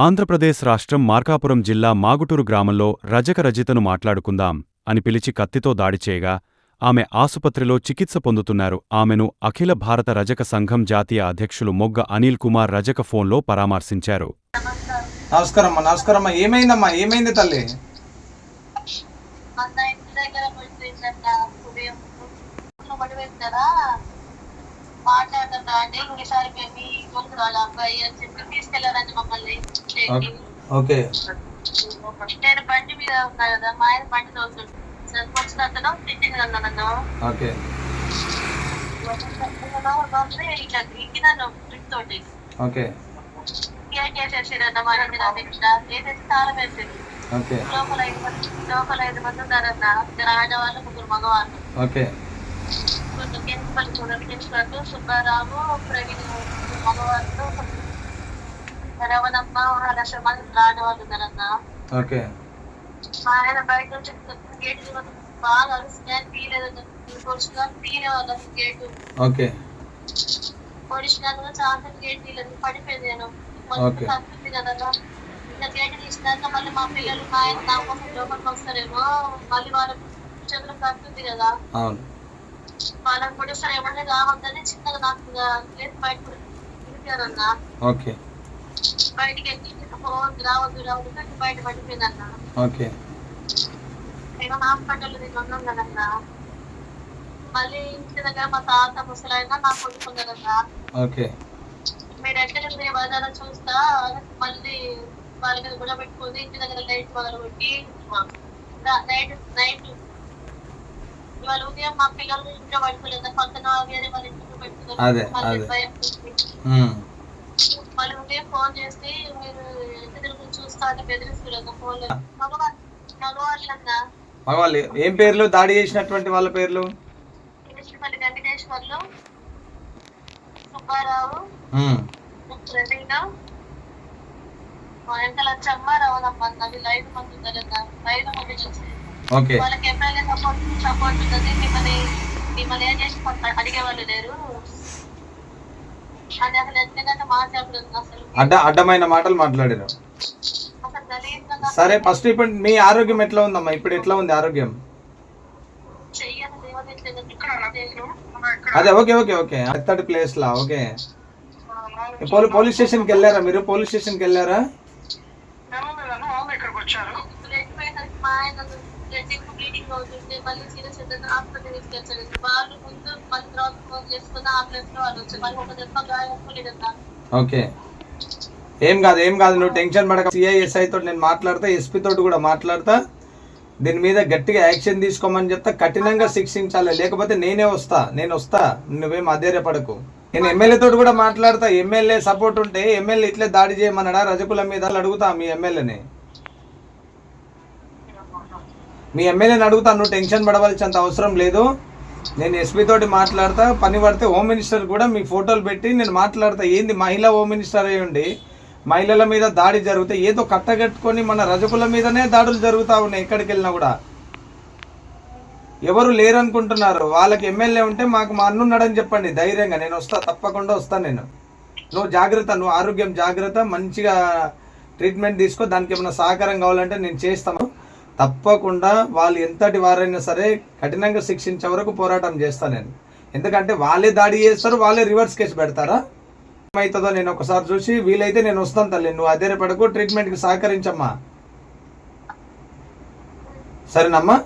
ఆంధ్రప్రదేశ్ రాష్ట్రం మార్కాపురం జిల్లా మాగుటూరు గ్రామంలో రజక రజితను మాట్లాడుకుందాం అని పిలిచి కత్తితో దాడి చేయగా ఆమె ఆసుపత్రిలో చికిత్స పొందుతున్నారు. ఆమెను అఖిల భారత రజక సంఘం జాతీయ అధ్యక్షులు మొగ్గ అనిల్ కుమార్ రజక ఫోన్లో పరామర్శించారు. నమస్కారమ్మా. ఏమైంది తల్లి? ఓకే. నేను బండి మీద ఉన్నా కదా, మా ఆయన బండి తోలుతుంటాను. వచ్చిన అతను తిట్టింది నన్ను. ఓకే. ఇట్లా ఎక్కినాను ట్రిప్ తోటి. ఓకే. గేట్ వేసేసారన్న మా ఇంటి నా దగ్గర వేసేసి తాళం వేసేది. ఓకే. లోపల 5 మంది ఉన్నారన్న, 2 ఆడవాళ్ళు 3 మగవాళ్ళు. ఓకే. ప్రిన్సిపల్ సుబ్బారావు, ప్రవీణ్ మగవాళ్ళు, రవణమ్మ, 1,00,000 మంది ఆడవాళ్ళు ఉన్నారన్న. ఓకే. మా ఆయన బయట నుంచి గేట్ బాగా అరుస్తున్నాను, తీయలేదు తీయలే వాళ్ళ గేటు. ఓకే. పొడిచినాను చాలా గేట్ తీయలేదు, పడిపోయింది. నేను కత్తుంది కదా, ఇలా గేట్ తీసినాక మళ్ళీ మా పిల్లలు మా ఆయన నా కోసం లోపలికి వస్తారేమో, మళ్ళీ వాళ్ళ చేతులు కత్తుంది కదా, వాళ్ళని పొడిస్తారు ఏమన్నా కావద్దని చిన్నగా నాకు బయట తిరిగారన్న. ఓకే. బయటికి వెళ్ళి రావద్దు బయట పడిపోయిందన్న. ఓకే. నేను హాస్పిటల్ ఉన్నాం కదన్నా. మళ్ళీ ఇంటి దగ్గర మా తాత ముసలైనా నా కొడుకున్నారన్నా. ఓకే. మీరు ఎక్కడ బజార్ చూస్తా, మళ్ళీ వాళ్ళ మీద కూడా పెట్టుకుంది. ఇంటి దగ్గర లైట్ మొదలు పెట్టి నైట్ ఇవాళ ఉదయం మా పిల్లలు ఇంట్లో పడుకోలేదు, పక్కన వేరే వాళ్ళ ఇంట్లో పెట్టుకున్నారు. మళ్ళీ ఉదయం ఫోన్ చేసి మీరు ఇంటి దగ్గర చూస్తా అని బెదిరిస్తున్నారు ఫోన్. మగవాళ్ళు ఏం పేర్లు? దాడి చేసినటువంటి వాళ్ళ పేర్లు? వెంకటేశ్వర్లు, సుబ్బారావు, ప్రవీణ, వెంకల చెమ్మ, రవణమ్మ. 5 మంది ఉన్నారు. 5 మంది నుంచి వాళ్ళకి ఎమ్మెల్యే సపోర్ట్ ఉన్నది. మిమ్మల్ని ఏం చేసి అడిగేవాళ్ళు లేరు అని అసలు ఎందుకంటే మాట్లాడుతుంది. అసలు అడ్డమైన మాటలు మాట్లాడారు. సరే, ఫస్ట్ ఇప్పుడు మీ ఆరోగ్యం ఎట్లా ఉందమ్మా? ఇప్పుడు ఎట్లా ఉంది ఆరోగ్యం? అదే ఓకే. ఓకే. ఓకే. అత్తడి ప్లేస్ లా. ఓకే. పోలీస్ స్టేషన్ కి వెళ్ళారా మీరు? పోలీస్ స్టేషన్ కి వెళ్ళారా? ఓకే. ఏం కాదు నువ్వు టెన్షన్ పడక. సిఐఎస్ఐ తోటి నేను మాట్లాడతా, ఎస్పీ తోటి కూడా మాట్లాడతా. దీని మీద గట్టిగా యాక్షన్ తీసుకోమని చెప్తా, కఠినంగా శిక్షించాలి. లేకపోతే నేను వస్తా, నువ్వేం అధైర్యపడకు. నేను ఎమ్మెల్యే తోటి కూడా మాట్లాడతా. ఎమ్మెల్యే సపోర్ట్ ఉంటే ఎమ్మెల్యే ఇట్లే దాడి చేయమన్నాడా రజకుల మీద? అడుగుతా మీ ఎమ్మెల్యేని అడుగుతా. నువ్వు టెన్షన్ పడవలసినంత అవసరం లేదు. నేను ఎస్పీ తోటి మాట్లాడతా. పని పడితే హోమ్ మినిస్టర్ కూడా మీ ఫోటోలు పెట్టి నేను మాట్లాడతా. ఏంది మహిళా హోమ్ మినిస్టర్ అయ్యి ఉండి మహిళల మీద దాడి జరిగితే ఏదో కట్టగట్టుకొని మన రజకుల మీదనే దాడులు జరుగుతూ ఉన్నాయి. ఎక్కడికి వెళ్ళినా కూడా ఎవరు లేరనుకుంటున్నారు. వాళ్ళకి ఎమ్మెల్యే ఉంటే మా అన్నున్నాడని చెప్పండి ధైర్యంగా. నేను వస్తా, తప్పకుండా వస్తాను. నువ్వు జాగ్రత్త, నువ్వు ఆరోగ్యం జాగ్రత్త, మంచిగా ట్రీట్మెంట్ తీసుకో. దానికి ఏమైనా సహకారం కావాలంటే నేను చేస్తాను తప్పకుండా. వాళ్ళు ఎంతటి వారైనా సరే కఠినంగా శిక్షించే వరకు పోరాటం చేస్తాను నేను. ఎందుకంటే వాళ్ళే దాడి చేస్తారు, వాళ్ళే రివర్స్ కేసు పెడతారా? ఏమవుతుందో నేను ఒకసారి చూసి వీలైతే నేను వస్తాను తల్లి. నువ్వు అధైర్యపడకు, ట్రీట్మెంట్కి సహకరించమ్మా. సరేనమ్మా?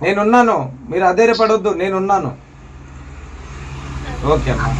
నేనున్నాను, మీరు అధైర్యపడొద్దు, నేనున్నాను. ఓకే అమ్మా.